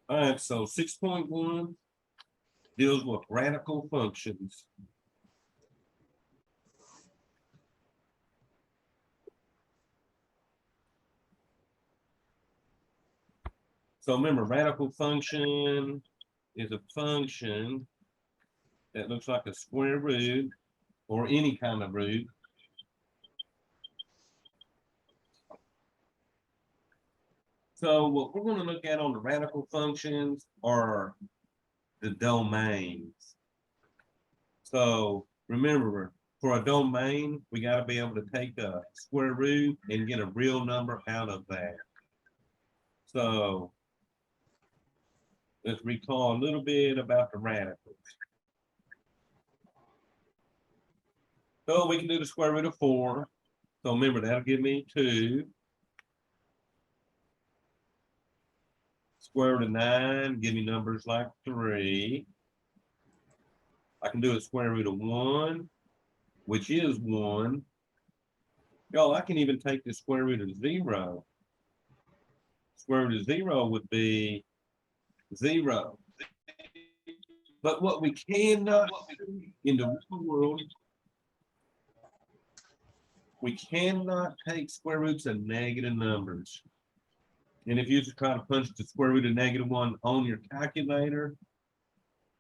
All right, so 6.1 deals with radical functions. So remember, radical function is a function that looks like a square root or any kind of root. So what we're going to look at on the radical functions are the domains. So remember, for a domain, we got to be able to take a square root and get a real number out of that. So let's recall a little bit about the radicals. So we can do the square root of 4. So remember, that'll give me 2. Square root of 9, give me numbers like 3. I can do a square root of 1, which is 1. Y'all, I can even take the square root of 0. Square root of 0 would be 0. But what we cannot do in the real world, we cannot take square roots of negative numbers. And if you just try to punch the square root of -1 on your calculator,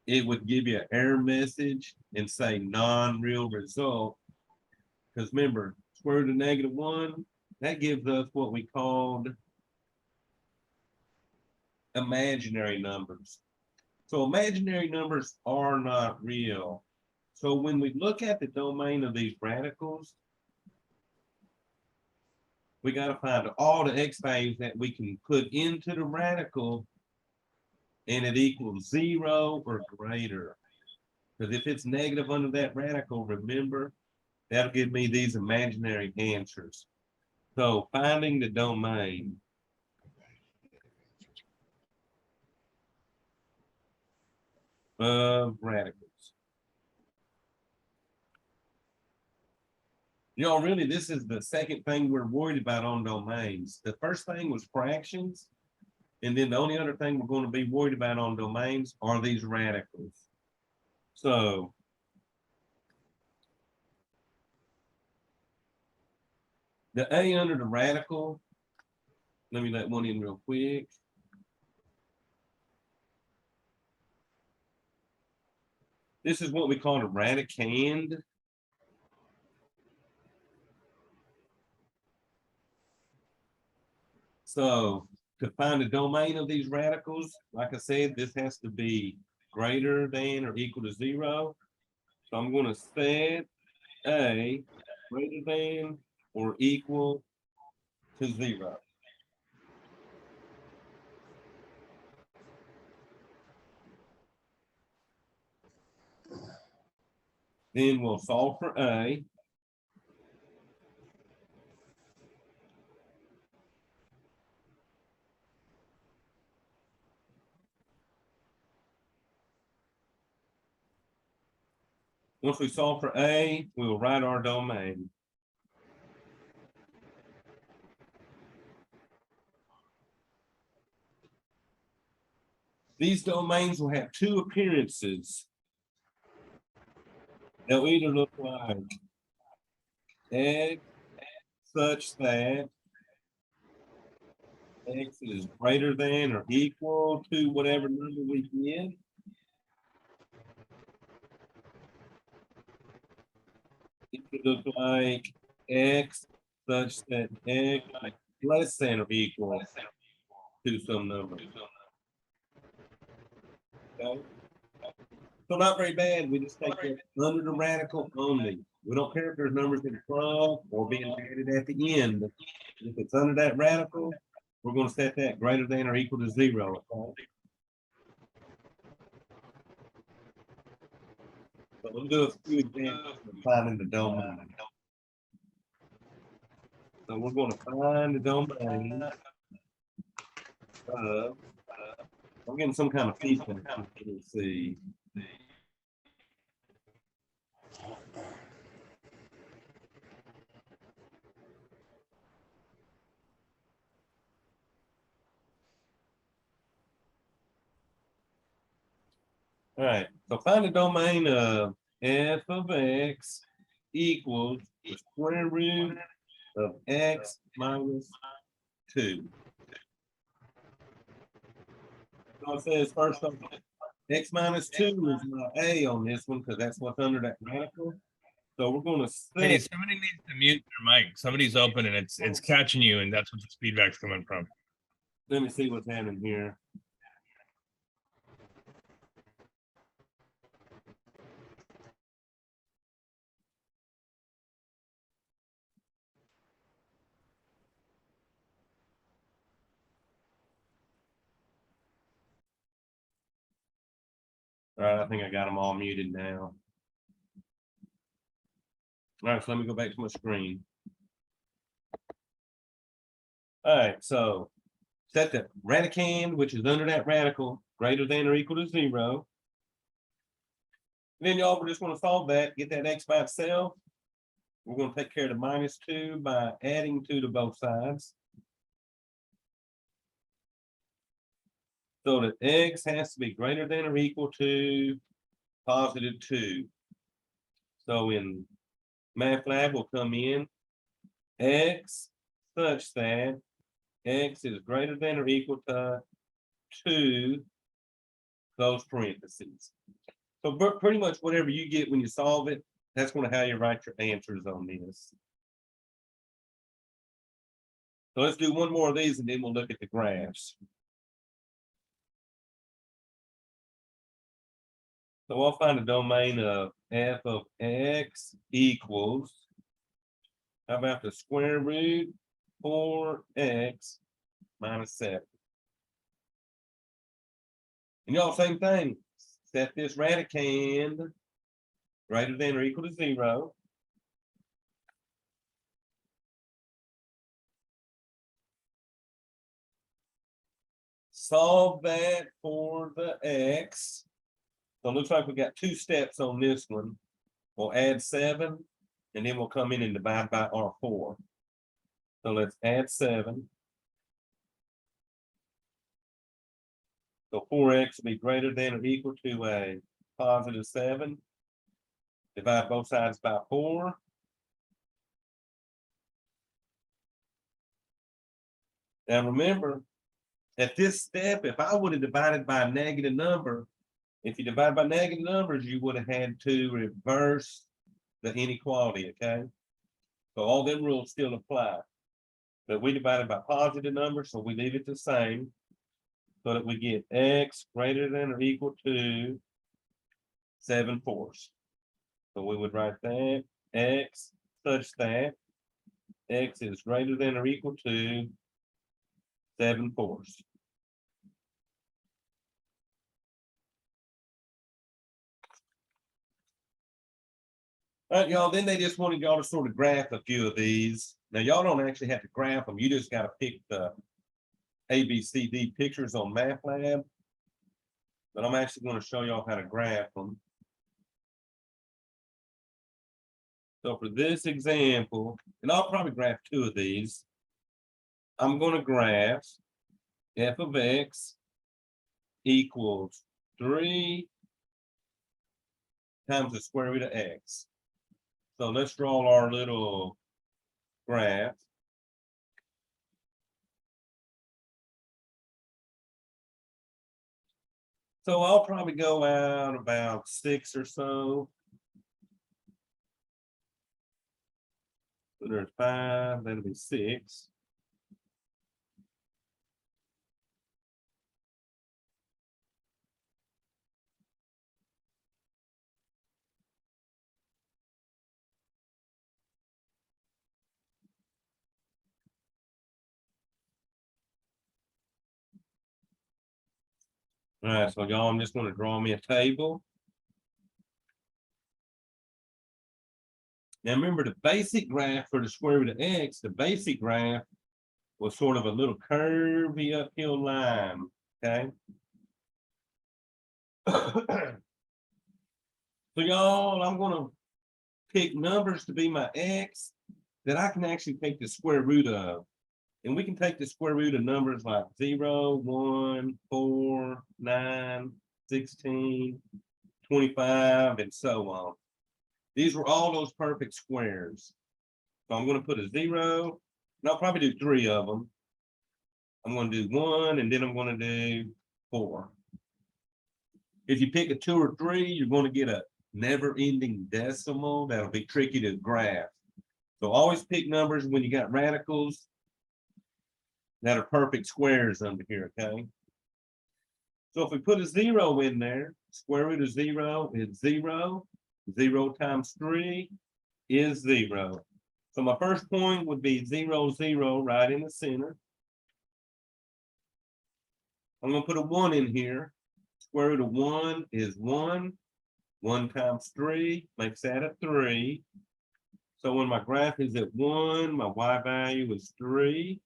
it would give you an error message and say non-real result. Because remember, square root of -1, that gives us what we called imaginary numbers. So imaginary numbers are not real. So when we look at the domain of these radicals, we got to find all the x values that we can put into the radical and it equals 0 or greater. Because if it's negative under that radical, remember, that'll give me these imaginary answers. So finding the domain. Of radicals. Really, this is the second thing we're worried about on domains. The first thing was fractions. And then the only other thing we're going to be worried about on domains are these radicals. So the A under the radical, let me let one in real quick. This is what we call a radicand. So to find the domain of these radicals, like I said, this has to be greater than or equal to 0. So I'm going to set A greater than or equal to 0. Then we'll solve for A. Once we solve for A, we will write our domain. These domains will have two appearances. They'll either look like x such that x is greater than or equal to whatever number we get. It could look like x such that x is less than or equal to some number. Okay? So not very bad. We just take it under the radical only. We don't care if there's numbers in front or being added at the end. If it's under that radical, we're going to set that greater than or equal to 0. Okay? So we'll do a few examples of finding the domain. So we're going to find the domain of, I'm getting some kind of feedback. Let's see. All right, so find the domain of f of x equals the square root of x minus 2. So it says first off, x minus 2 is my a on this one because that's what's under that radical. So we're going to Hey, set. somebody needs to mute their mic. Somebody's open and it's catching you, and that's what the feedback's coming from. Let me see what's happening here. All right, I think I got them all muted now. All right, so let me go back to my screen. All right, so set the radicand, which is under that radical, greater than or equal to 0. Then y'all, we're just going to solve that, get that x by itself. We're going to take care of the minus 2 by adding 2 to both sides. So that x has to be greater than or equal to positive 2. So in MATLAB, we'll come in x such that x is greater than or equal to 2 close parentheses. So pretty much whatever you get when you solve it, that's going to how you write your answers on this. So let's do one more of these and then we'll look at the graphs. So I'll find a domain of f of x equals, how about the square root 4x minus 7. And y'all, same thing. Set this radicand greater than or equal to 0. Solve that for the x. So it looks like we got 2 steps on this one. We'll add 7, and then we'll come in and divide by R4. So let's add 7. So 4x will be greater than or equal to a positive 7. Divide both sides by 4. Now remember, at this step, if I would have divided by a negative number, if you divide by negative numbers, you would have had to reverse the inequality, okay? So all them rules still apply. But we divided by positive numbers, so we leave it the same. So that we get x greater than or equal to 7/4. So we would write that x such that x is greater than or equal to 7/4. All right, y'all, then they just wanted y'all to sort of graph a few of these. Now, y'all don't actually have to graph them. You just got to pick the A, B, C, D pictures on MATLAB. But I'm actually going to show y'all how to graph them. So for this example, and I'll probably graph 2 of these, I'm going to graph f of x equals 3 times the square root of x. So let's draw our little graph. So I'll probably go out about 6 or so. So there's 5, that'll be 6. All right, so y'all, I'm just going to draw me a table. Now remember the basic graph for the square root of x, the basic graph was sort of a little curvy uphill line, okay? So y'all, I'm gonna pick numbers to be my x that I can actually take the square root of. And we can take the square root of numbers like 0, 1, 4, 9, 16, 25, and so on. These were all those perfect squares. So I'm going to put a 0, and I'll probably do 3 of them. I'm going to do 1, and then I'm going to do 4. If you pick a 2 or 3, you're going to get a never-ending decimal. That'll be tricky to graph. So always pick numbers when you got radicals that are perfect squares under here, okay? So if we put a 0 in there, square root of 0 is 0. 0 times 3 is 0. So my first point would be 0, 0 right in the center. I'm going to put a 1 in here. Square root of 1 is 1. 1 times 3 makes that a 3. So when my graph is at 1, my y value is 3.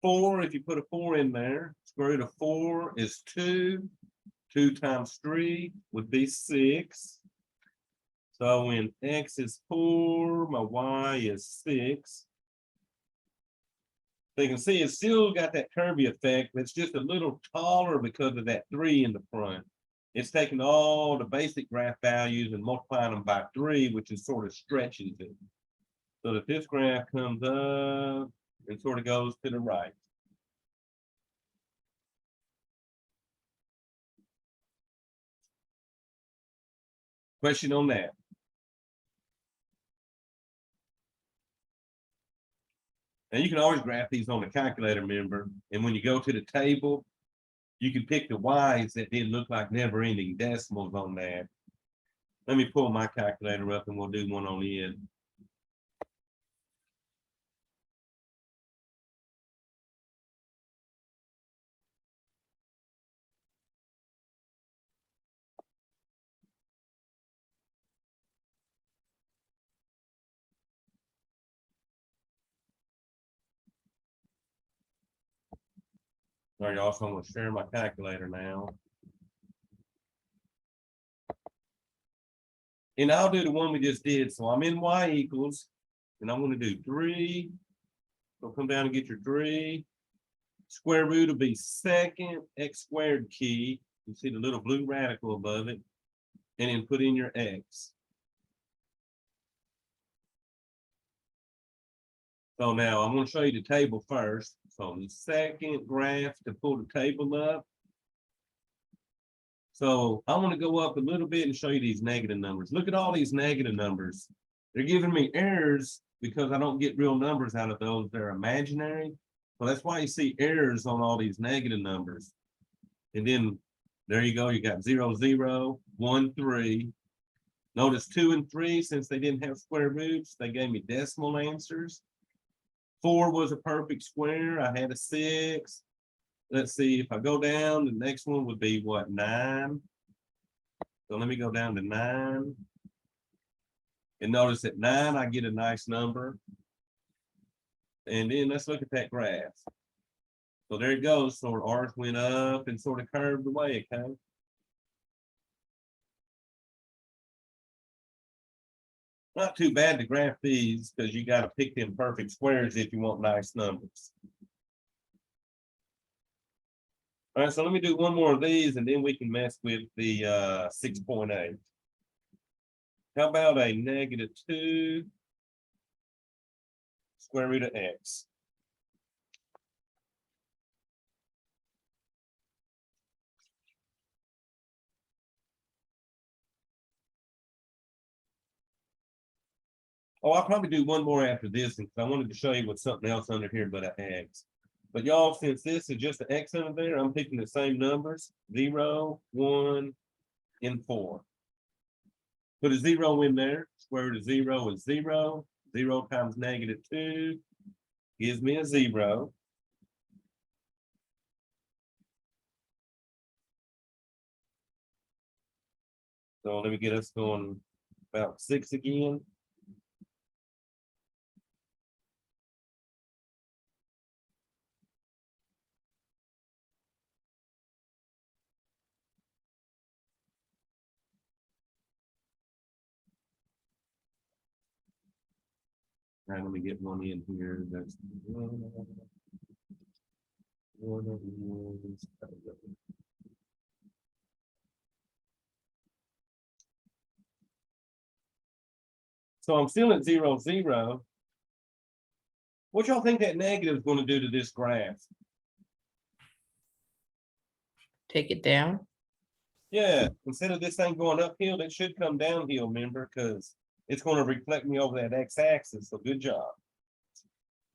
4, if you put a 4 in there, square root of 4 is 2. 2 times 3 would be 6. So when x is 4, my y is 6. So you can see it's still got that curvy effect, but it's just a little taller because of that 3 in the front. It's taking all the basic graph values and multiplying them by 3, which is sort of stretches it. So that this graph comes up and sort of goes to the right. Question on that? And you can always graph these on the calculator, remember, and when you go to the table, you can pick the y's that didn't look like never-ending decimals on that. Let me pull my calculator up and we'll do one on it. All right, y'all, so I'm going to share my calculator now. And I'll do the one we just did. So I'm in y equals, and I'm going to do 3. So come down and get your 3. Square root will be second x squared key. You see the little blue radical above it. And then put in your x. So now I'm going to show you the table first. So the second graph to pull the table up. So I want to go up a little bit and show you these negative numbers. Look at all these negative numbers. They're giving me errors because I don't get real numbers out of those. They're imaginary. So that's why you see errors on all these negative numbers. And then there you go. You got 0, 0, 1, 3. Notice 2 and 3, since they didn't have square roots, they gave me decimal answers. 4 was a perfect square. I had a 6. Let's see, if I go down, the next one would be what, 9? So let me go down to 9. And notice at 9, I get a nice number. And then let's look at that graph. So there it goes. So ours went up and sort of curved away, okay? Not too bad to graph these because you got to pick them perfect squares if you want nice numbers. All right, so let me do one more of these and then we can mess with the 6.8. How about a -2 square root of x? Oh, I'll probably do one more after this because I wanted to show you what's something else under here but an x. But y'all, since this is just an x under there, I'm picking the same numbers, 0, 1, and 4. Put a 0 in there. Square root of 0 is 0. 0 times -2 gives me a 0. So let me get us going about 6 again. All right, let me get one in here. That's one of these. So I'm still at 0, 0. What y'all think that negative is going to do to this graph? Take it down. Yeah, instead of this thing going uphill, it should come downhill, remember, because it's going to reflect me over that x-axis. So good job.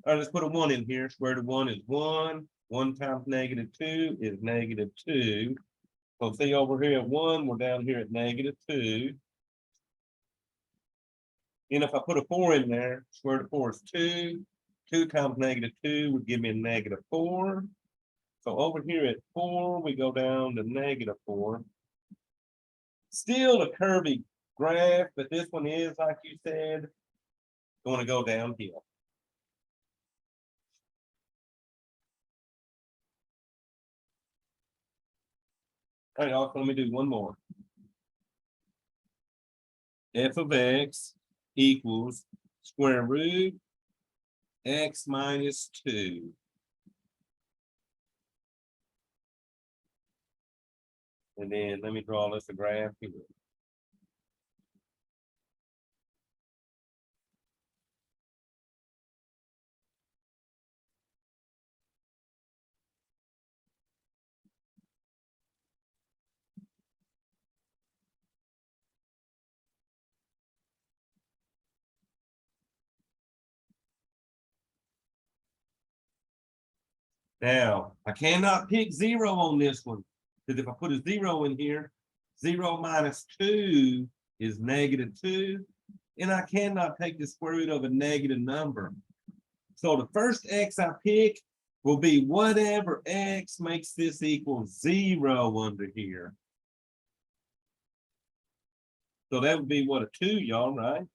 All right, let's put a 1 in here. Square root of 1 is 1. 1 times -2 is -2. So see over here at 1, we're down here at -2. And if I put a 4 in there, square root of 4 is 2. 2 times -2 would give me a -4. So over here at 4, we go down to -4. Still a curvy graph, but this one is, like you said, going to go downhill. All right, y'all, let me do one more. F of x equals square root x minus 2. And then let me draw us a graph here. Now, I cannot pick 0 on this one, because if I put a 0 in here, 0 minus 2 is -2, and I cannot take the square root of a negative number. So the first x I pick will be whatever x makes this equal 0 under here. So that would be what, a 2, y'all, right?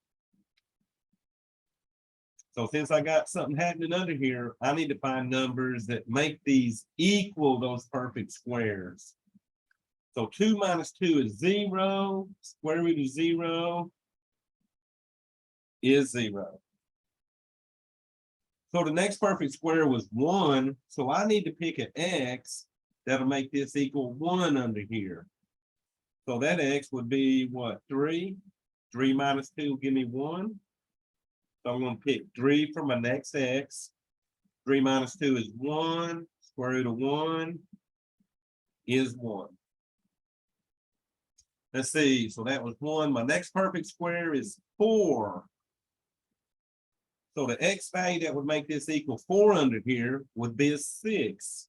So since I got something happening under here, I need to find numbers that make these equal those perfect squares. So 2 minus 2 is 0. Square root of 0 is 0. So the next perfect square was 1. So I need to pick an x that'll make this equal 1 under here. So that x would be what, 3? 3 minus 2 will give me 1. So I'm going to pick 3 for my next x. 3 minus 2 is 1. Square root of 1 is 1. Let's see. So that was 1. My next perfect square is 4. So the x value that would make this equal 4 under here would be a 6.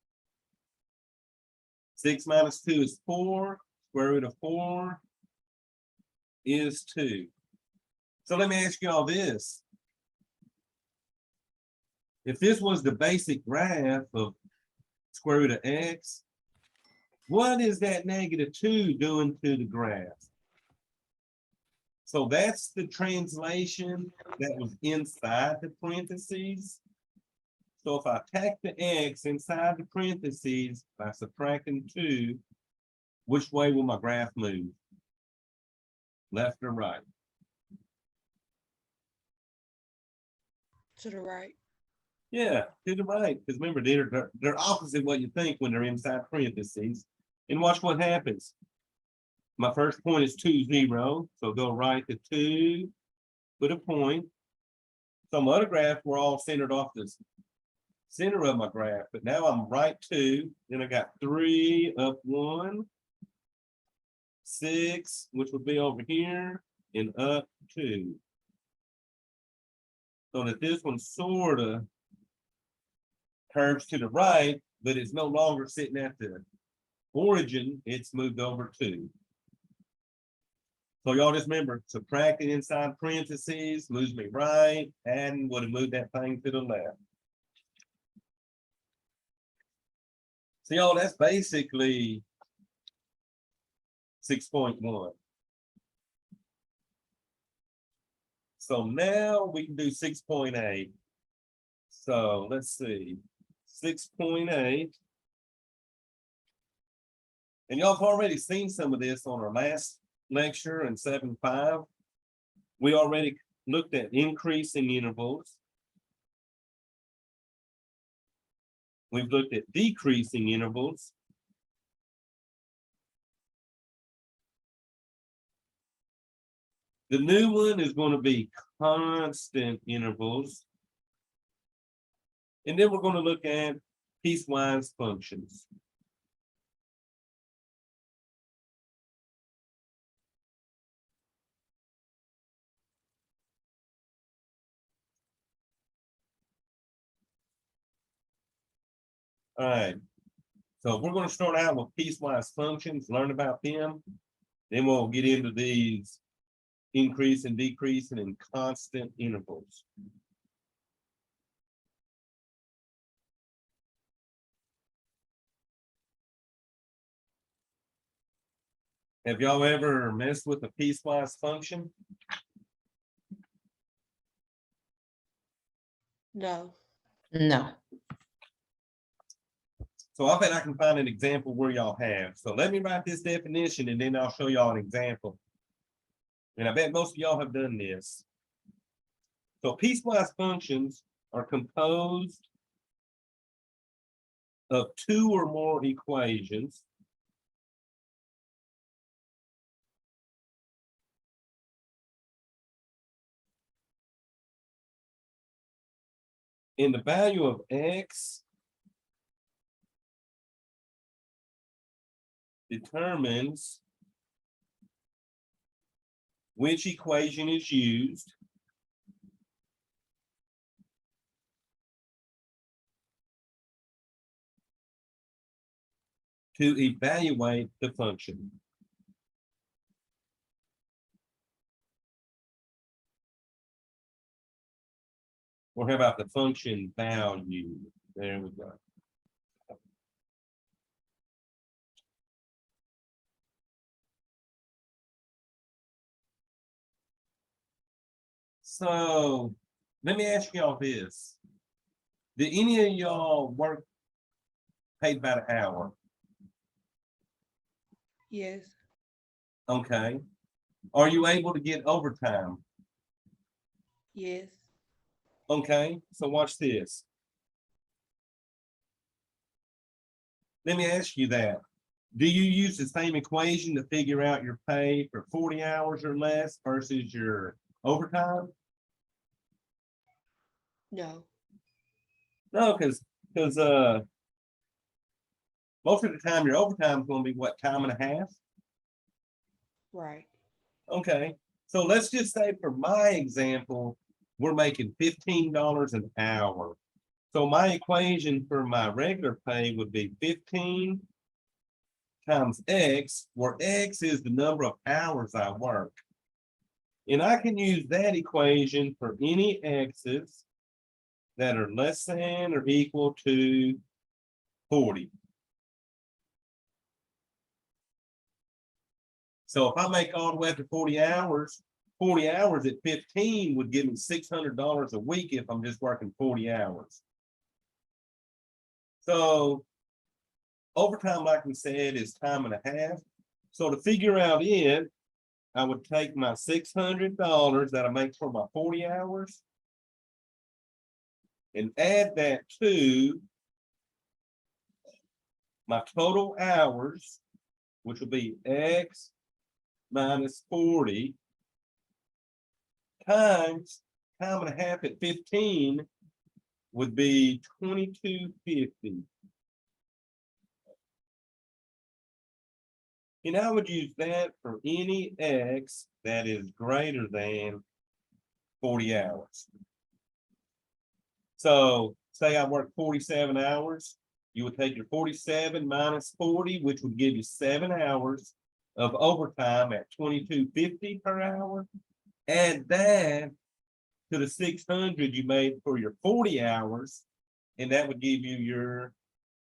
6 minus 2 is 4. Square root of 4 is 2. So let me ask you all this. If this was the basic graph of square root of x, what is that -2 doing to the graph? So that's the translation that was inside the parentheses. So if I tack the x inside the parentheses by subtracting 2, which way will my graph move? Left or right? To the right. Yeah, to the right. Because remember, they're opposite what you think when they're inside parentheses. And watch what happens. My first point is 2, 0. So go right to 2, put a point. Some other graphs were all centered off the center of my graph, but now I'm right 2. Then I got 3 up 1, 6, which would be over here, and up 2. So that this one sort of curves to the right, but it's no longer sitting at the origin, it's moved over 2. So y'all just remember, subtracting inside parentheses moves me right, and would have moved that thing to the left. So y'all, that's basically 6.1. So now we can do 6.8. So let's see, 6.8. And y'all have already seen some of this on our last lecture in 7.5. We already looked at increasing intervals. We've looked at decreasing intervals. The new one is going to be constant intervals. And then we're going to look at piecewise functions. All right. So we're going to start out with piecewise functions, learn about them. Then we'll get into these increase and decreasing and constant intervals. Have y'all ever messed with a piecewise function? No. No. So I bet I can find an example where y'all have. So let me write this definition and then I'll show y'all an example. And I bet most of y'all have done this. So piecewise functions are composed of two or more equations and the value of x determines which equation is used to evaluate the function. Or how about the function value? There we go. So let me ask y'all this. Did any of y'all work paid by the hour? Yes. Okay. Are you able to get overtime? Yes. Okay, so watch this. Let me ask you that. Do you use the same equation to figure out your pay for 40 hours or less versus your overtime? No. No, because most of the time your overtime is going to be what, time and a half? Right. Okay, so let's just say for my example, we're making $15 an hour. So my equation for my regular pay would be 15 times X, where X is the number of hours I work. And I can use that equation for any X's that are less than or equal to 40. So if I make all the way up to 40 hours at 15 would give me $600 a week if I'm just working 40 hours. So overtime, like we said, is time and a half. So to figure out it, I would take my $600 that I make for my 40 hours and add that to my total hours, which will be X minus 40 times time and a half at 15 would be $22.50. And I would use that for any X that is greater than 40 hours. So say I work 47 hours, you would take your 47 minus 40, which would give you 7 hours of overtime at $22.50 per hour. Add that to the 600 you made for your 40 hours, and that would give you your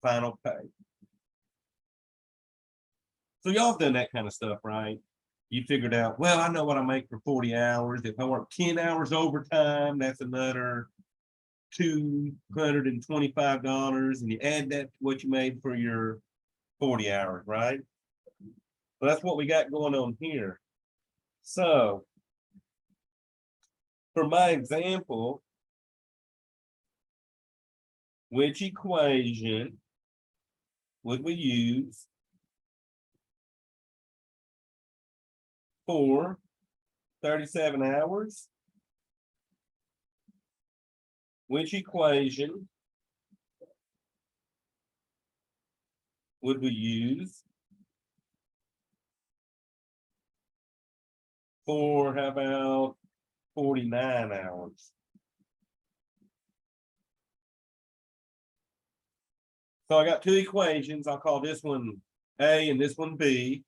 final pay. So y'all have done that kind of stuff, right? You figured out, well, I know what I make for 40 hours. If I work 10 hours overtime, that's another $225, and you add that to what you made for your 40 hours, right? So that's what we got going on here. So for my example, which equation would we use for 37 hours which equation would we use for, how about 49 hours? So I got two equations. I'll call this one A and this one B.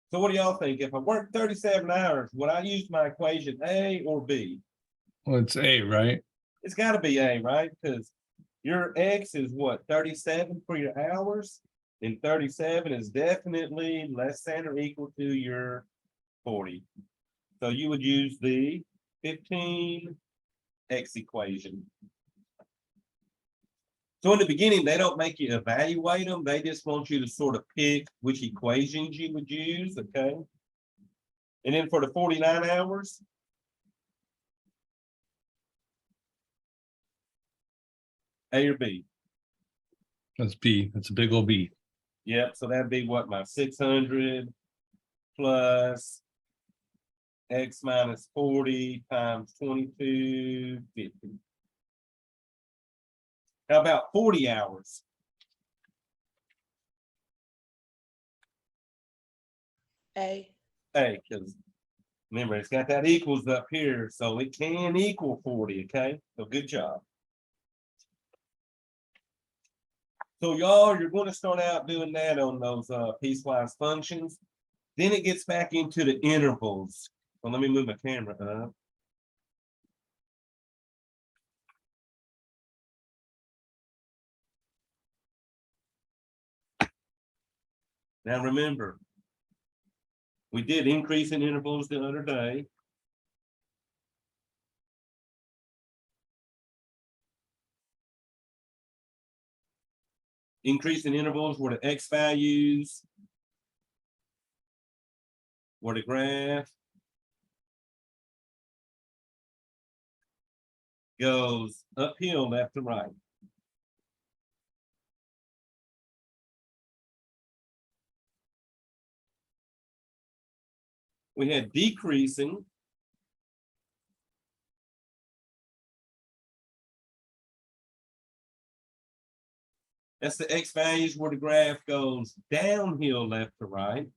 So what do y'all think? If I work 37 hours, would I use my equation A or B? Well, it's A, right? It's gotta be A, right? Because your X is what, 37 for your hours? And 37 is definitely less than or equal to your 40. So you would use the 15 X equation. So in the beginning, they don't make you evaluate them. They just want you to sort of pick which equations you would use, okay? And then for the 49 hours, A or B? That's B. That's a big old B. Yep, so that'd be what, my 600 plus X minus 40 times 2250. How about 40 hours? A. Hey, because remember, it's got that equals up here, so it can equal 40, okay? So good job. So y'all, you're going to start out doing that on those piecewise functions. Then it gets back into the intervals. So let me move my camera up. Now remember, we did increase in intervals the other day. Increase in intervals were the X values, were the graph goes uphill left to right. We had decreasing. That's the X values where the graph goes downhill left to right.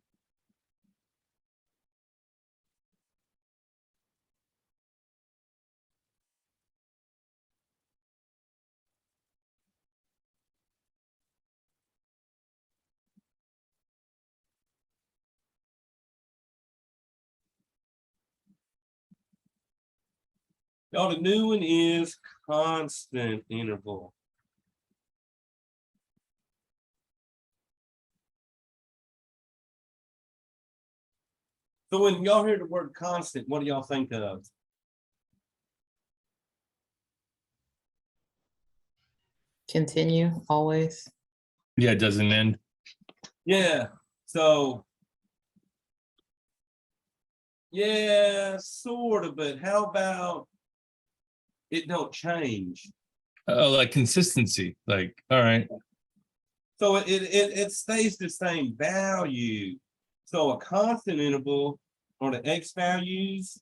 Y'all, the new one is constant interval. So when y'all hear the word constant, what do y'all think of? Continue always. Yeah, it doesn't end. Yeah, so. Yeah, sort of, but how about it don't change? Oh, like consistency. Like, all right. So it stays the same value. So a constant interval on the X values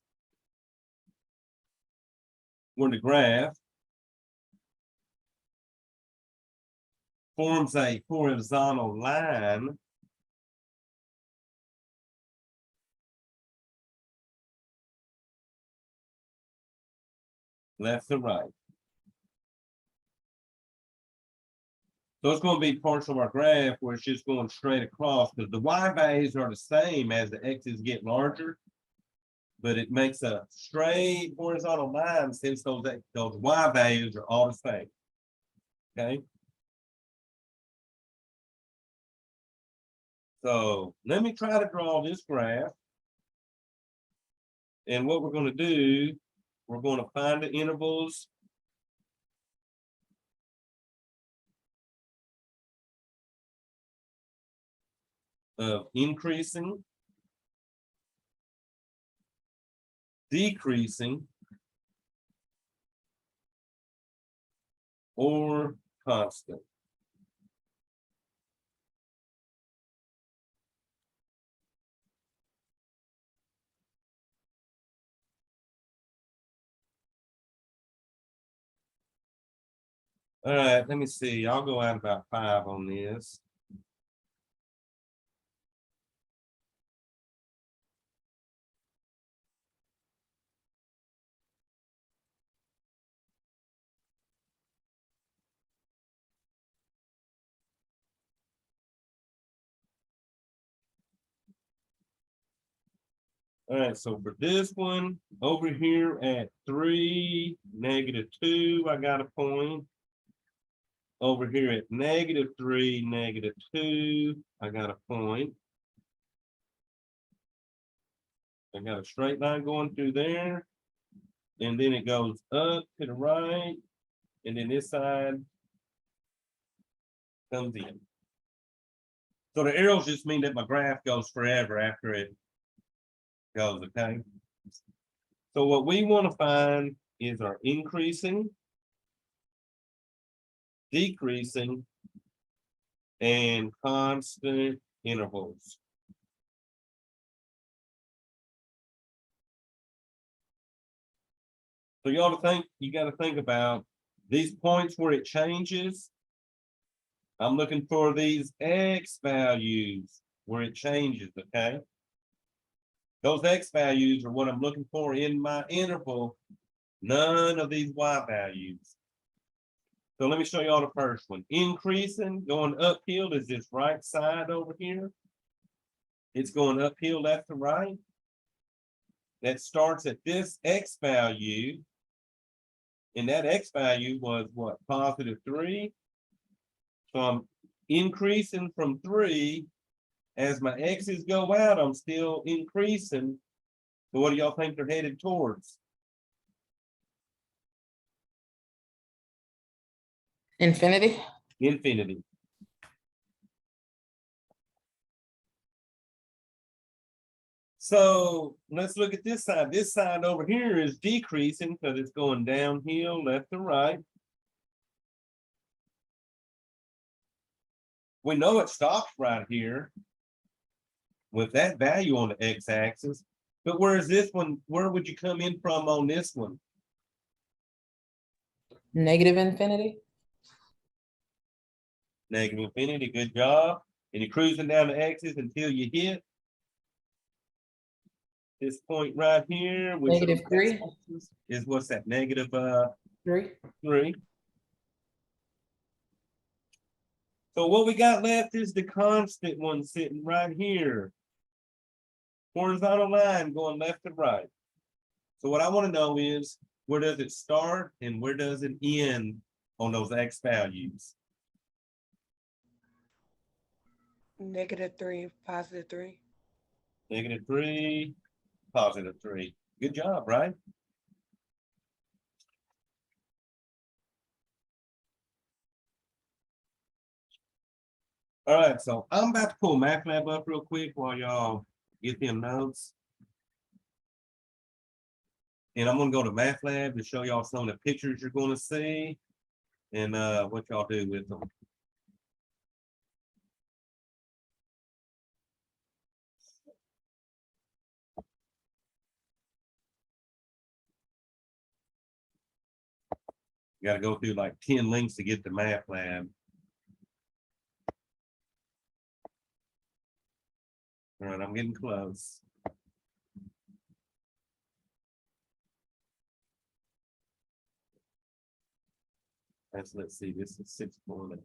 where the graph forms a horizontal line left to right. So it's going to be parts of our graph where it's just going straight across because the Y values are the same as the X's get larger, but it makes a straight horizontal line since those Y values are all the same. Okay. So let me try to draw this graph. And what we're going to do, we're going to find the intervals of increasing, decreasing, or constant. All right, let me see. I'll go out about 5 on this. All right, so for this one, over here at 3, -2, I got a point. Over here at -3, -2, I got a point. I got a straight line going through there. And then it goes up to the right. And then this side comes in. So the arrows just mean that my graph goes forever after it goes, okay? So what we want to find is our increasing, decreasing, and constant intervals. So you got to think about these points where it changes. I'm looking for these X values where it changes, okay? Those X values are what I'm looking for in my interval, none of these Y values. So let me show you all the first one. Increasing, going uphill is this right side over here. It's going uphill left to right. That starts at this X value. And that X value was what, +3? So I'm increasing from 3. As my X's go out, I'm still increasing. So what do y'all think they're headed towards? Infinity. Infinity. So let's look at this side. This side over here is decreasing because it's going downhill left to right. We know it stops right here with that value on the x-axis. But where is this one? Where would you come in from on this one? Negative infinity. Negative infinity, good job. And you're cruising down the axis until you hit this point right here, which -3. is what's that? Negative 3. 3. So what we got left is the constant one sitting right here. Horizontal line going left to right. So what I want to know is, where does it start and where does it end on those X values? -3, +3. -3, +3. Good job, right? All right, so I'm about to pull MATLAB up real quick while y'all get them notes. And I'm gonna go to MATLAB to show y'all some of the pictures you're gonna see and what y'all do with them. You gotta go through like 10 links to get to MATLAB. All right, I'm getting close. Let's see, this is 6.8.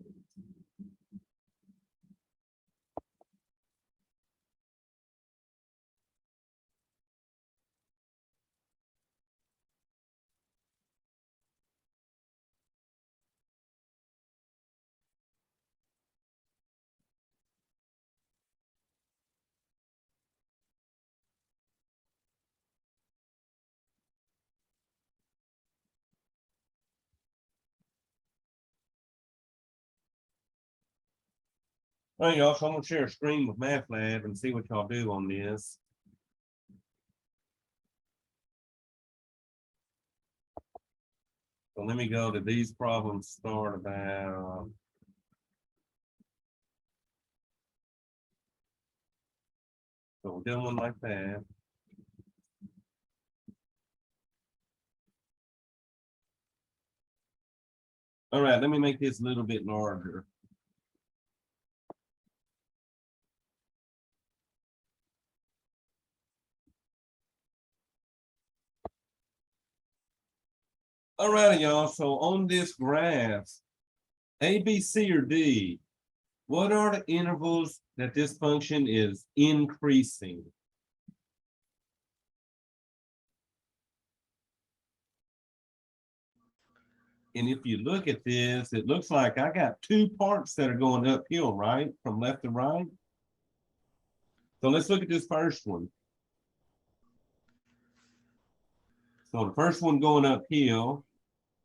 All right, y'all, so I'm gonna share a screen with MATLAB and see what y'all do on this. So let me go to these problems start about. So we're doing one like that. All right, let me make this a little bit larger. All right, y'all, so on this graph, A, B, C, or D, what are the intervals that this function is increasing? And if you look at this, it looks like I got two parts that are going uphill, right? From left to right. So let's look at this first one. So the first one going uphill,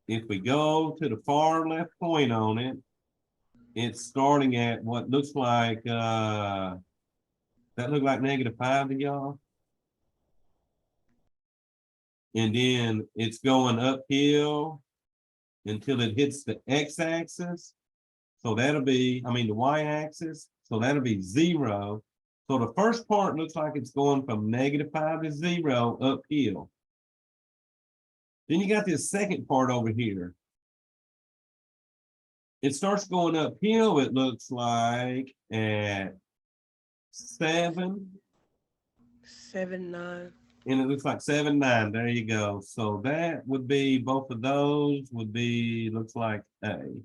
if we go to the far left point on it, it's starting at what looks like, that look like -5 to y'all? And then it's going uphill until it hits the x-axis. So that'll be, I mean, the y-axis. So that'll be 0. So the first part looks like it's going from -5 to 0 uphill. Then you got this second part over here. It starts going uphill, it looks like at 7. 7, 9. And it looks like 7, 9. There you go. So that would be, both of those would be, looks like A.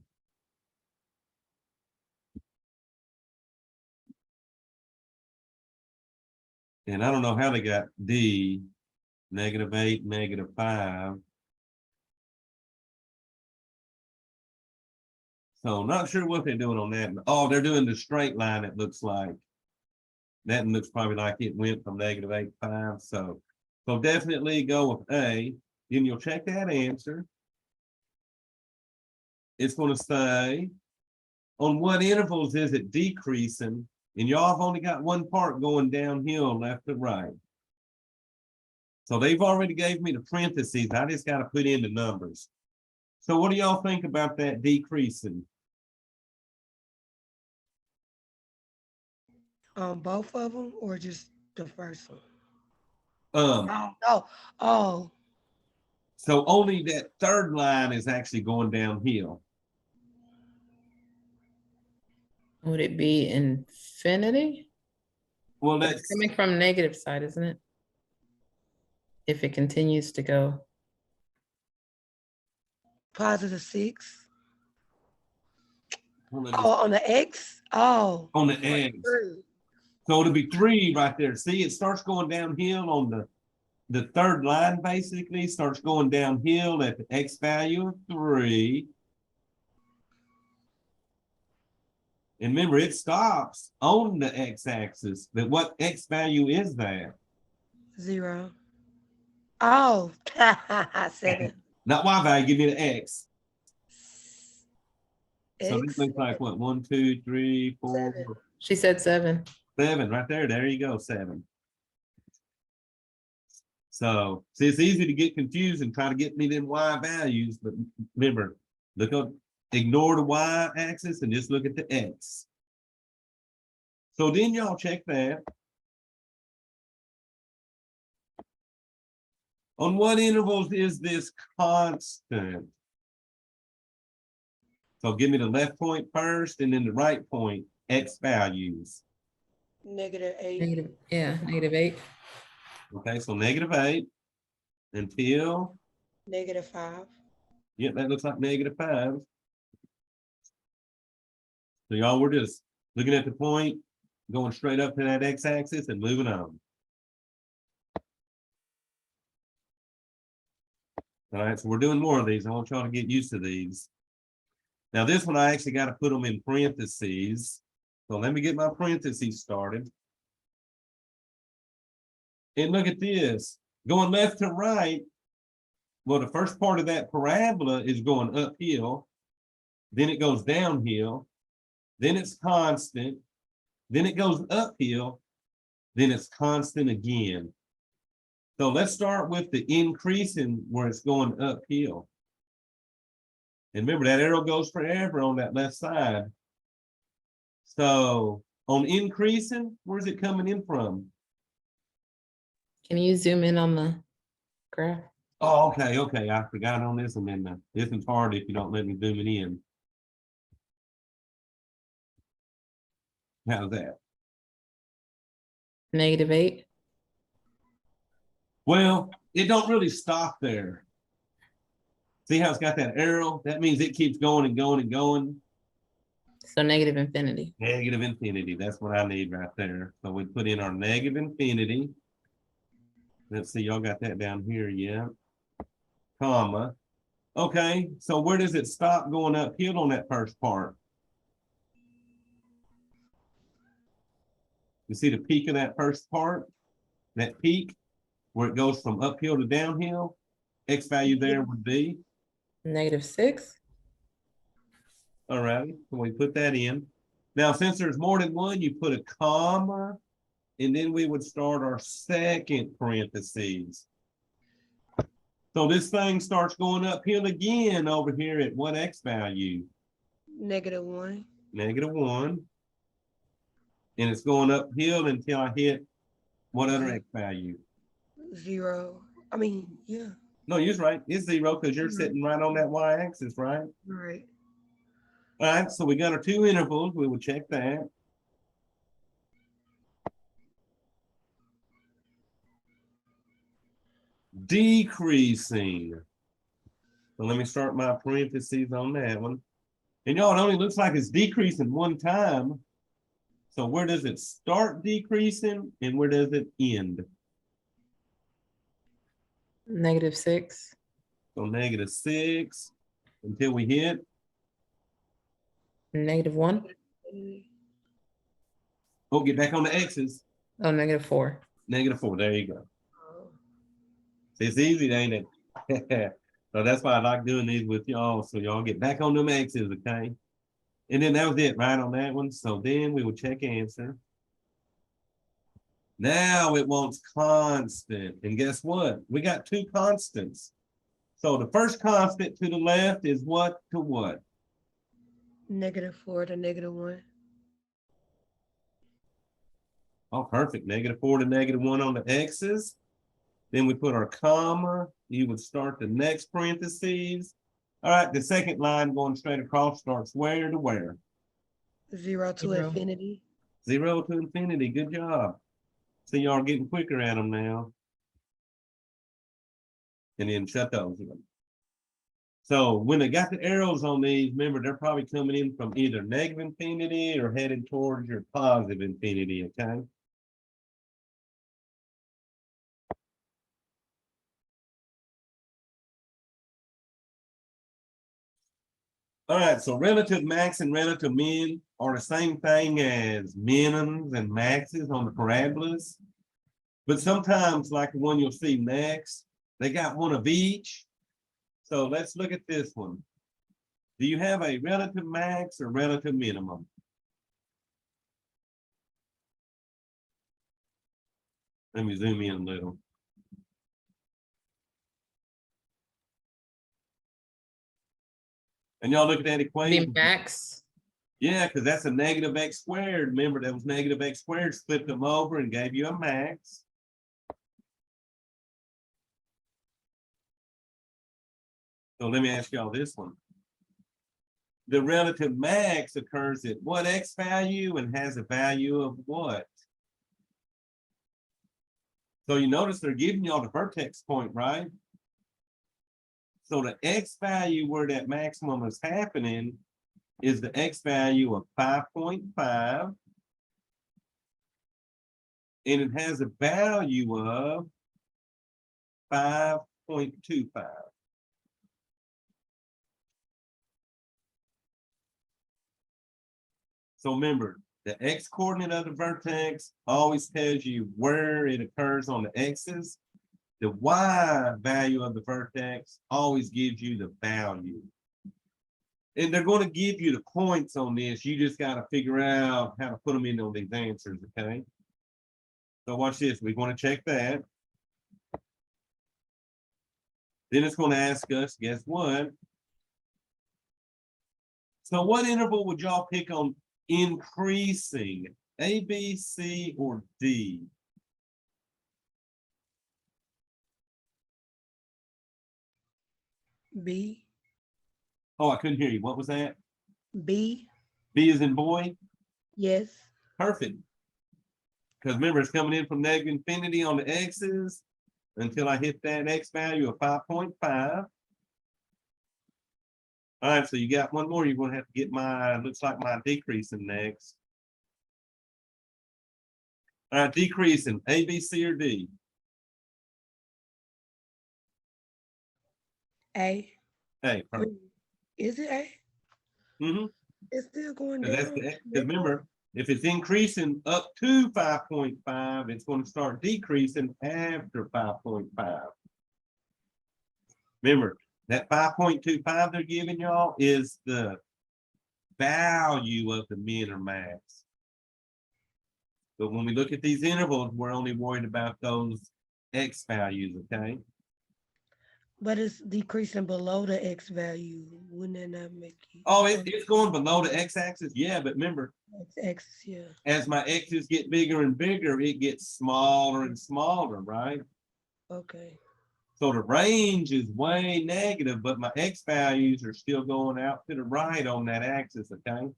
And I don't know how they got D, -8, -5. So not sure what they're doing on that. Oh, they're doing the straight line, it looks like. That looks probably like it went from -8 to 5. So definitely go with A. Then you'll check that answer. It's going to say, on what intervals is it decreasing? And y'all have only got one part going downhill left to right. So they've already gave me the parentheses. I just got to put in the numbers. So what do y'all think about that decreasing? Both of them or just the first one? Um, Oh, so only that third line is actually going downhill. Would it be infinity? Well, It's that's coming from negative side, isn't it? If it continues to go. +6. well, Oh, on the X? Oh. on the for eggs. 3. So it'll be 3 right there. See, it starts going downhill on the third line, basically starts going downhill at the X value of 3. And remember, it stops on the x-axis. But what X value is that? 0. Oh, 7. Not Y value, give me the X. So this X. looks like what? 1, 2, 3, 4, 7. She said 7. 7 right there. There you go, 7. So see, it's easy to get confused and try to get me them Y values, but remember, look up, ignore the Y axis and just look at the X. So then y'all check that. On what intervals is this constant? So give me the left point first and then the right point, X values. -8. Negative, yeah, -8. Okay, so -8 until, -5. yeah, that looks like -5. So y'all, we're just looking at the point, going straight up to that X axis and moving on. All right, so we're doing more of these. I want y'all to get used to these. Now this one, I actually got to put them in parentheses. So let me get my parentheses started. And look at this, going left to right. Well, the first part of that parabola is going uphill. Then it goes downhill. Then it's constant. Then it goes uphill. Then it's constant again. So let's start with the increasing where it's going uphill. And remember that arrow goes forever on that left side. So on increasing, where's it coming in from? Can you zoom in on the graph? Oh, okay, I forgot on this amendment. This is hard if you don't let me zoom it in. How's that? -8. Well, it don't really stop there. See how it's got that arrow? That means it keeps going and going and going. So negative infinity. Negative infinity, that's what I need right there. So we put in our negative infinity. Let's see, y'all got that down here, yeah. Comma. Okay, so where does it stop going uphill on that first part? You see the peak of that first part? That peak, where it goes from uphill to downhill? X value there would be, -6. all right, so we put that in. Now, since there's more than one, you put a comma, and then we would start our second parentheses. So this thing starts going uphill again over here at what X value? -1. -1. And it's going uphill until I hit what other X value? 0. I mean, yeah, No, you're right. It's 0 because you're sitting right on that Y-axis, right? right. All right, so we got our two intervals. We will check that. Decreasing. So let me start my parentheses on that one. And y'all, it only looks like it's decreasing one time. So where does it start decreasing and where does it end? -6. So -6 until we hit. -1. Oh, get back on the X's. Oh, -4. -4. There you go. Oh, It's easy, ain't it? So that's why I like doing these with y'all. So y'all get back on them X's, okay? And then that was it, right on that one. So then we will check answer. Now it wants constant. And guess what? We got two constants. So the first constant to the left is what to what? -4 to -1. Oh, perfect. -4 to -1 on the X's. Then we put our comma. You would start the next parentheses. All right, the second line going straight across starts where to where? 0 to 0. infinity. 0 to infinity. Good job. See, y'all are getting quicker at them now. And then shut those. So when they got the arrows on these, remember, they're probably coming in from either negative infinity or headed towards your positive infinity, okay? All right, so relative max and relative min are the same thing as minimums and maxes on the parabolas. But sometimes, like the one you'll see next, they got one of each. So let's look at this one. Do you have a relative max or relative minimum? Let me zoom in a little. And y'all look at that The equation. max. Yeah, because that's a negative X squared. Remember, that was negative X squared, flipped them over and gave you a max. So let me ask y'all this one. The relative max occurs at what X value and has a value of what? So you notice they're giving y'all the vertex point, right? So the X value where that maximum is happening is the X value of 5.5. And it has a value of 5.25. So remember, the X coordinate of the vertex always tells you where it occurs on the X's. The Y value of the vertex always gives you the value. And they're going to give you the points on this. You just got to figure out how to put them in on these answers, okay? So watch this. We're going to check that. Then it's going to ask us, guess what? So what interval would y'all pick on increasing? A, B, C, or D? B, Oh, I couldn't hear you. What was that? B, B is in boy? yes, Perfect. Because remember, it's coming in from negative infinity on the x's until I hit that x value of 5.5. All right, so you got one more. You're going to have to get my, looks like my decreasing next. All right, decreasing, A, B, C, or D. A. A, I perfect. mean, is it A? Mm-hmm. It's still going Because down. because remember, if it's increasing up to 5.5, it's going to start decreasing after 5.5. Remember, that 5.25 they're giving y'all is the value of the min or max. But when we look at these intervals, we're only worried about those x values, okay? But it's decreasing below the X value. Wouldn't that not make it? Oh, it's going below the x-axis, yeah, but remember, X, yeah. as my x's get bigger and bigger, it gets smaller and smaller, right? Okay. So the range is way negative, but my x values are still going out to the right on that axis, okay?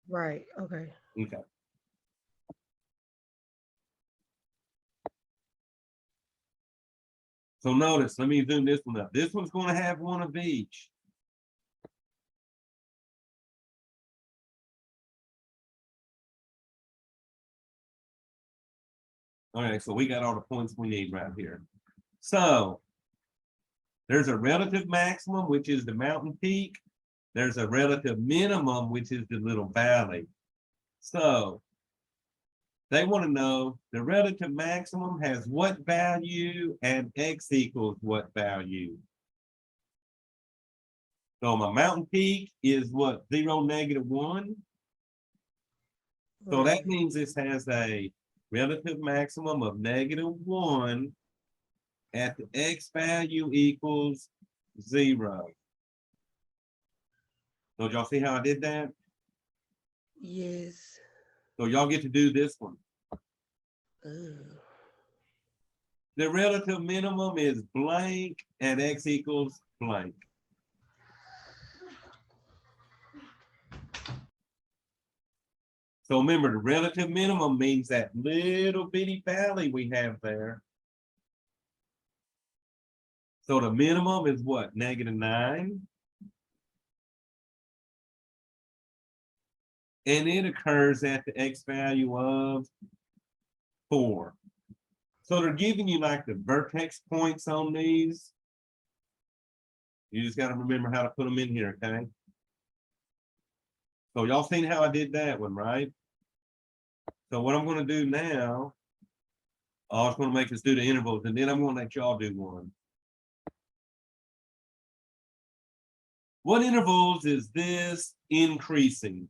Right. Okay. Okay. So notice, let me zoom this one up. This one's going to have one of each. All right, so we got all the points we need right here. So there's a relative maximum, which is the mountain peak. There's a relative minimum, which is the little valley. So they want to know the relative maximum has what value and x equals what value. So my mountain peak is what, 0, -1. So that Right. means this has a relative maximum of -1 at the x value equals 0. So y'all see how I did that? Yes. So y'all get to do this one. Ugh. The relative minimum is blank at x equals blank. So remember, the relative minimum means that little bitty valley we have there. So the minimum is what, -9? And it occurs at the x value of 4. So they're giving you like the vertex points on these. You just got to remember how to put them in here, okay? So y'all seen how I did that one, right? So what I'm going to do now, I was going to make us do the intervals, and then I'm going to let y'all do one. What intervals is this increasing?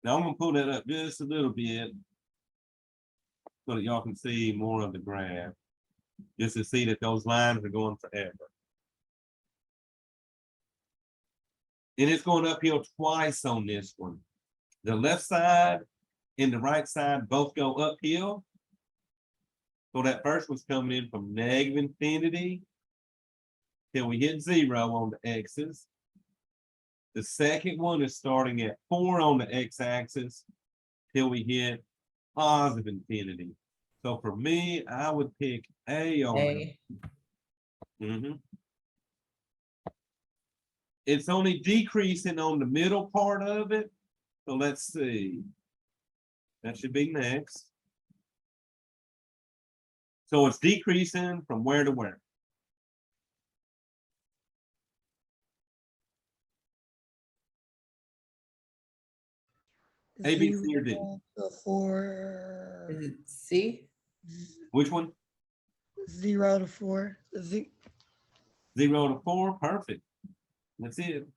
Now I'm going to pull that up just a little bit so that y'all can see more of the graph, just to see that those lines are going forever. And it's going uphill twice on this one. The left side and the right side both go uphill. So that first one's coming in from -infinity till we hit 0 on the x's. The second one is starting at 4 on the x-axis till we hit positive infinity. So for me, I would pick A on A. it. It's only decreasing on the middle part of it. So let's see. That should be next. So it's decreasing from where to where? A, B, C, or D? 0 to 4. Is it C? Which one? 0 to 4. 0 to 4, perfect. That's it.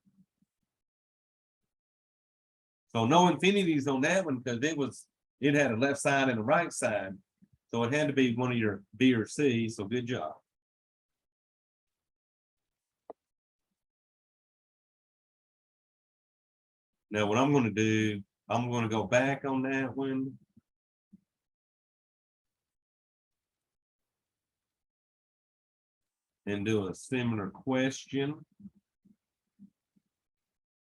So no infinities on that one because it had a left side and a right side. So it had to be one of your B or C, so good job. Now what I'm going to do, I'm going to go back on that one. and do a similar question.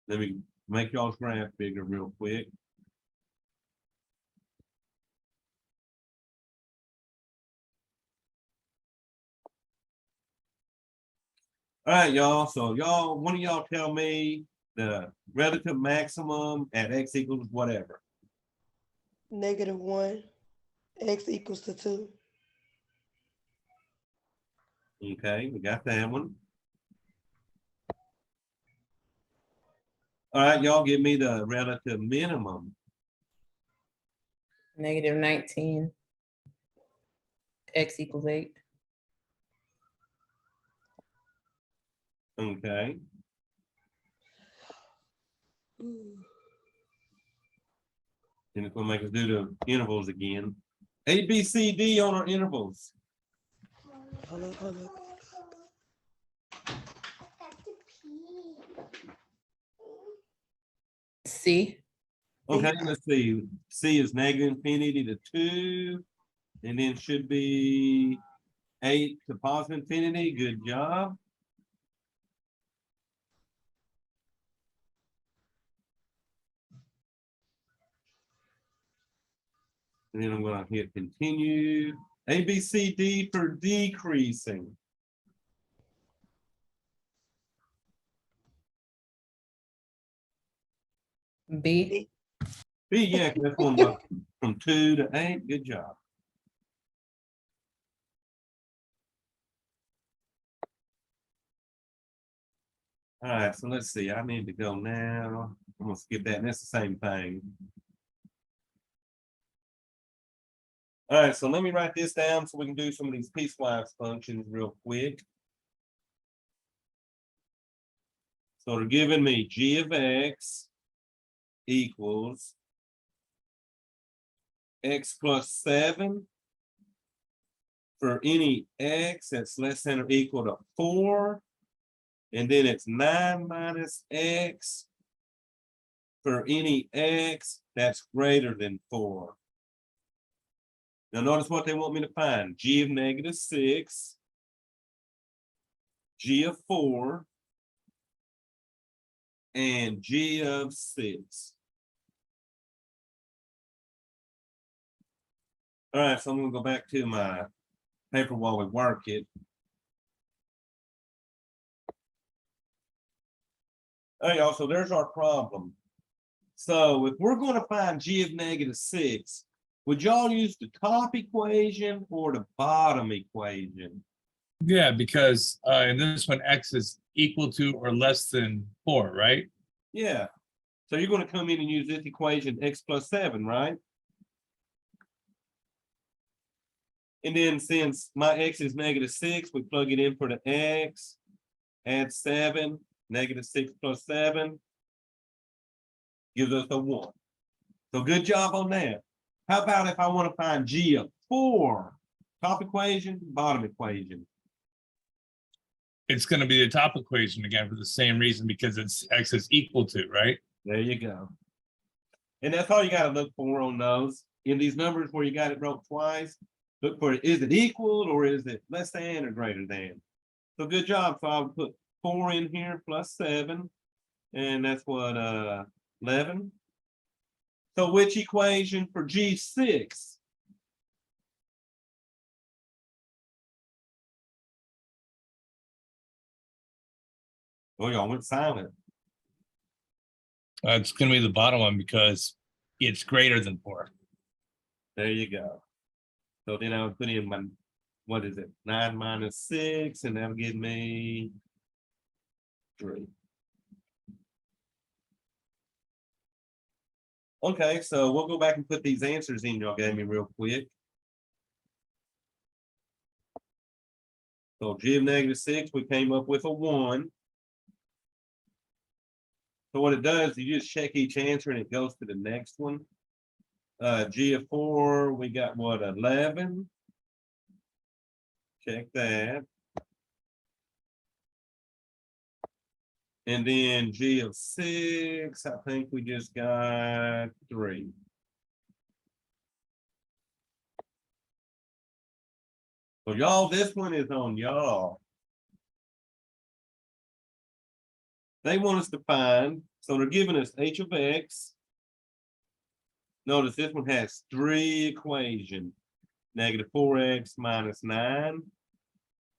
Let me make y'all's graph bigger real quick. All right, y'all. So y'all, one of y'all tell me the relative maximum at x equals whatever. -1, x equals to 2. Okay, we got that one. All right, y'all give me the relative minimum. -19. X equals 8. Okay. And it's gonna make us do the intervals again. A, B, C, D on our intervals. Hold up. C. Okay, let's see. C is -infinity to 2. And then should be 8 to positive infinity. Good job. And then I'm gonna hit continue. A, B, C, D for decreasing. B. B, yeah, 'cause that's one was from 2 to 8. Good job. All right, so let's see. I need to go now. I'm gonna skip that, and it's the same thing. All right, so let me write this down so we can do some of these piecewise functions real quick. So they're giving me g of x equals x plus 7 for any x that's less than or equal to 4. And then it's 9 minus x for any x that's greater than 4. Now notice what they want me to find. G of -6, G of 4, and G of 6. All right, so I'm gonna go back to my paper while we work it. All right, y'all, so there's our problem. So if we're gonna find G of -6, would y'all use the top equation or the bottom equation? Yeah, because in this one, x is equal to or less than 4, right? Yeah. So you're gonna come in and use this equation, x plus 7, right? And then since my x is -6, we plug it in for the x, add 7, -6 plus 7 gives us a 1. So good job on that. How about if I want to find G of 4? Top equation, bottom equation. It's going to be the top equation again for the same reason, because it's x is equal to, right? There you go. And that's all you got to look for on those. In these numbers where you got it broke twice, look for is it equal or is it less than or greater than? So good job. So I'll put 4 in here plus 7. And that's what 11. So which equation for G6? Oh, y'all went silent. It's going to be the bottom one because it's greater than 4. There you go. So then I would put in my, what is it? 9 minus 6, and that'll give me 3. Okay, so we'll go back and put these answers in y'all gave me real quick. So G of -6, we came up with a 1. So what it does, you just check each answer and it goes to the next one. G of 4, we got what, 11? Check that. And then G of 6, I think we just got 3. So y'all, this one is on y'all. They want us to find, so they're giving us h of x. Notice this one has 3 equations. Negative 4x minus 9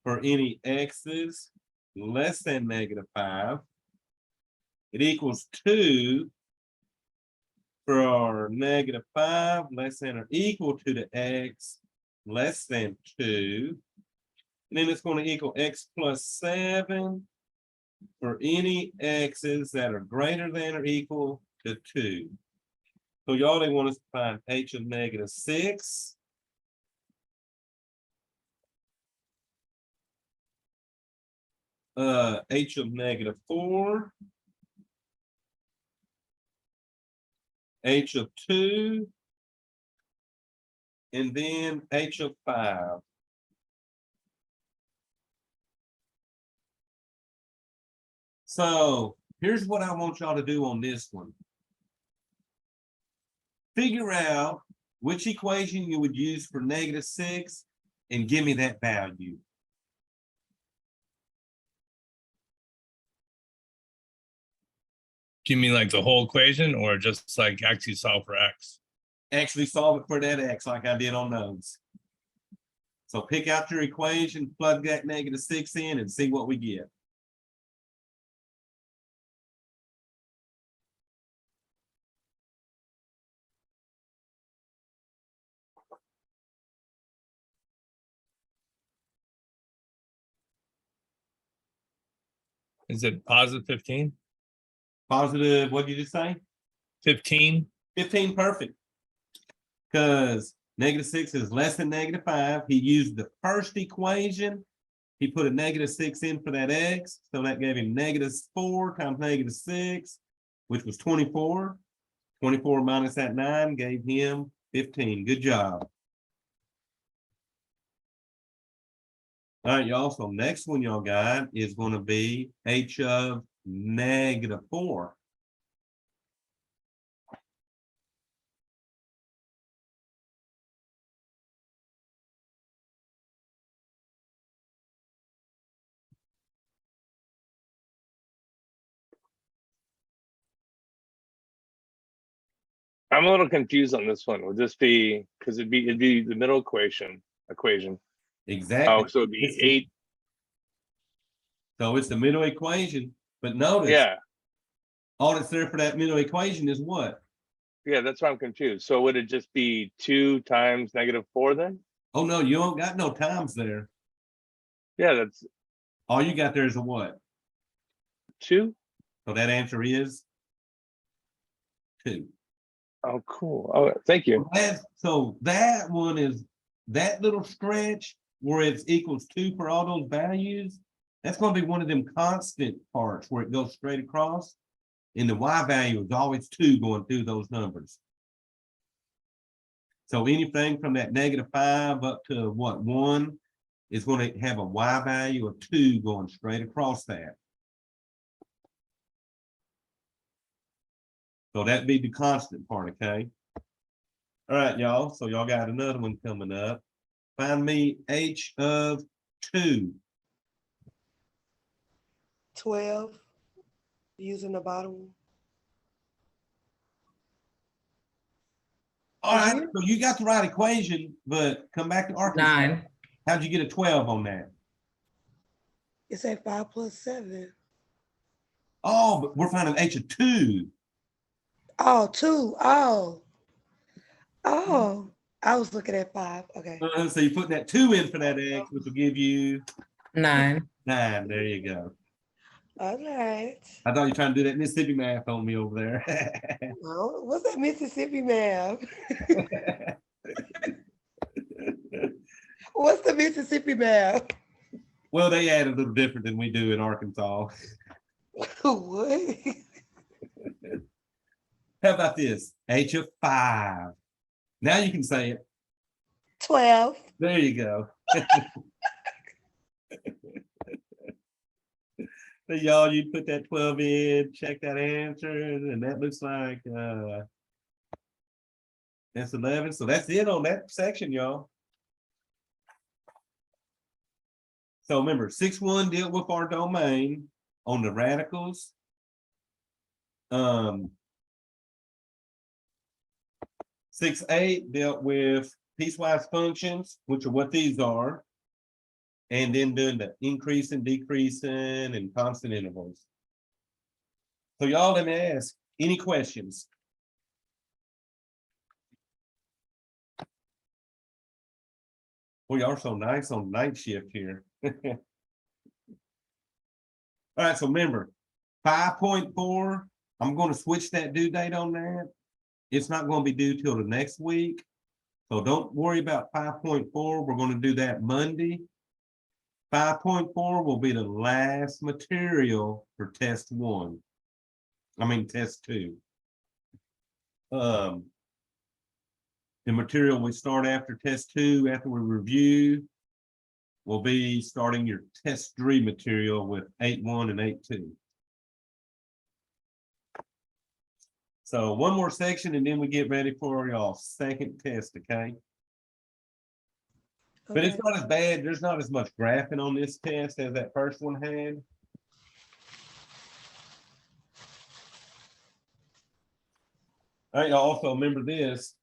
for any x's less than negative 5. It equals 2 for our negative 5 less than or equal to the x less than 2. And then it's going to equal x plus 7 for any x's that are greater than or equal to 2. So y'all, they want us to find h of negative 6. H of negative 4. H of 2. And then h of 5. So here's what I want y'all to do on this one. Figure out which equation you would use for negative 6 and give me that value. Give me like the whole equation or just like actually solve for x? Actually solve it for that x like I did on those. So pick out your equation, plug that negative 6 in and see what we get. Is it positive 15? Positive, what did you say? 15? 15, perfect. Because negative 6 is less than negative 5. He used the first equation. He put a negative 6 in for that x. So that gave him negative 4 times negative 6, which was 24. 24 minus that 9 gave him 15. Good job. All right, y'all. So next one y'all got is going to be h of negative 4. I'm a little confused on this one. Would this be because it'd be the middle equation? Exactly. Oh, so it'd be 8. So it's the middle equation. But notice, Yeah, all that's there for that middle equation is what? yeah, that's why I'm confused. So would it just be 2 times negative 4 then? Oh, no, you don't got no times there. Yeah, that's All you got there is a what? 2. So that answer is 2. Oh, cool. Oh, thank you. So that one is that little stretch where it's equals 2 for all those values. That's going to be one of them constant parts where it goes straight across. And the y value is always 2 going through those numbers. So anything from that negative 5 up to what, 1 is going to have a y value of 2 going straight across that. So that'd be the constant part, okay? All right, y'all. So y'all got another one coming up. Find me h of 2. 12, using the bottom one. All right, so you got the right equation, but come back to Arkansas. 9. How'd you get a 12 on that? It said 5 plus 7. Oh, but we're finding h of 2. Oh, 2. Oh. I was looking at 5. Okay. So you're putting that 2 in for that x, which will give you 9. 9. There you go. All right. I thought you were trying to do that Mississippi math on me over there. Well, what's that Mississippi math? What's the Mississippi math? Well, they add a little different than we do in Arkansas. What? How about this? H of 5. Now you can say it. 12. There you go. So y'all, you put that 12 in, check that answer, and that looks like that's 11. So that's it on that section, y'all. So remember, 6-1 dealt with our domain on the radicals 6A dealt with piecewise functions, which are what these are. And then doing the increasing, decreasing, and constant intervals. So y'all, let me ask, any questions? We are so nice on night shift here. All right, so remember, 5.4, I'm gonna switch that due date on that. It's not gonna be due till the next week. So don't worry about 5.4, we're gonna do that Monday. 5.4 will be the last material for test 1. I mean, test 2. The material we start after test 2, after we review, will be starting your test 3 material with 8.1 and 8.2. So one more section and then we get ready for y'all second test, okay? But it's Okay. not as bad. There's not as much graphing on this test as that first one had. All right, y'all also remember this.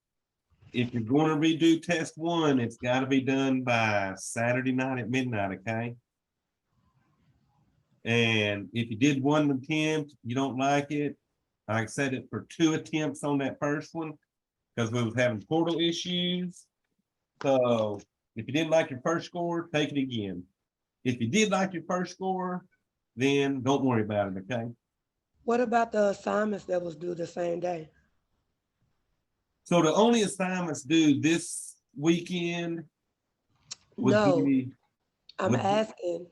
If you're going to redo test 1, it's got to be done by Saturday night at midnight, okay? And if you did 1 attempt, you don't like it, I set it for 2 attempts on that first one because we was having portal issues. So if you didn't like your first score, take it again. If you did like your first score, then don't worry about it, okay? What about the assignments that was due the same day? So the only assignments due this weekend would No, be, I'm would be- asking,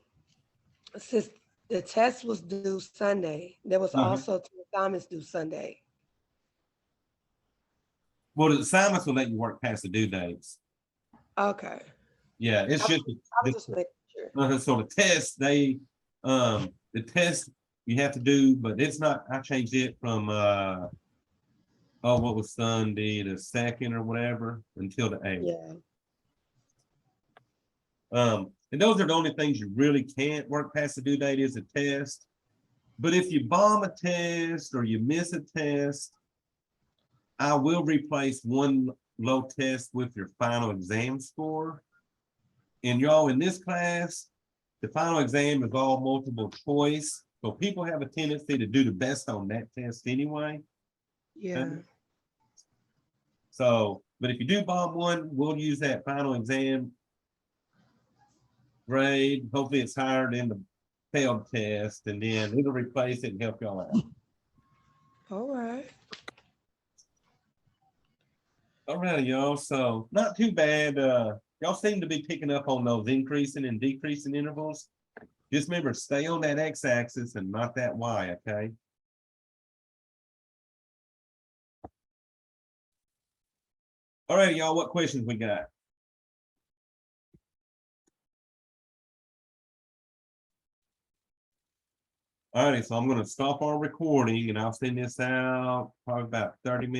since the test was due Sunday, there was also 2 assignments due Sunday. well, the assignments will let you work past the due dates. Okay, Yeah, it's just, I was just making sure. so the test, the test you have to do, but it's not, I changed it from, what was Sunday, the 2nd or whatever, until the 8th. Yeah, And those are the only things you really can't work past the due date is a test. But if you bomb a test or you miss a test, I will replace 1 low test with your final exam score. And y'all, in this class, the final exam is all multiple choice. So people have a tendency to do the best on that test anyway. yeah. So, but if you do bomb 1, we'll use that final exam grade. Hopefully it's higher than the failed test, and then it'll replace it and help y'all out. All right. All right, y'all. So not too bad. Y'all seem to be picking up on those increasing and decreasing intervals. Just remember, stay on that x-axis and not that y, okay? All right, y'all, what questions we got? All right, so I'm gonna stop our recording and I'll send this out probably about 30 minutes.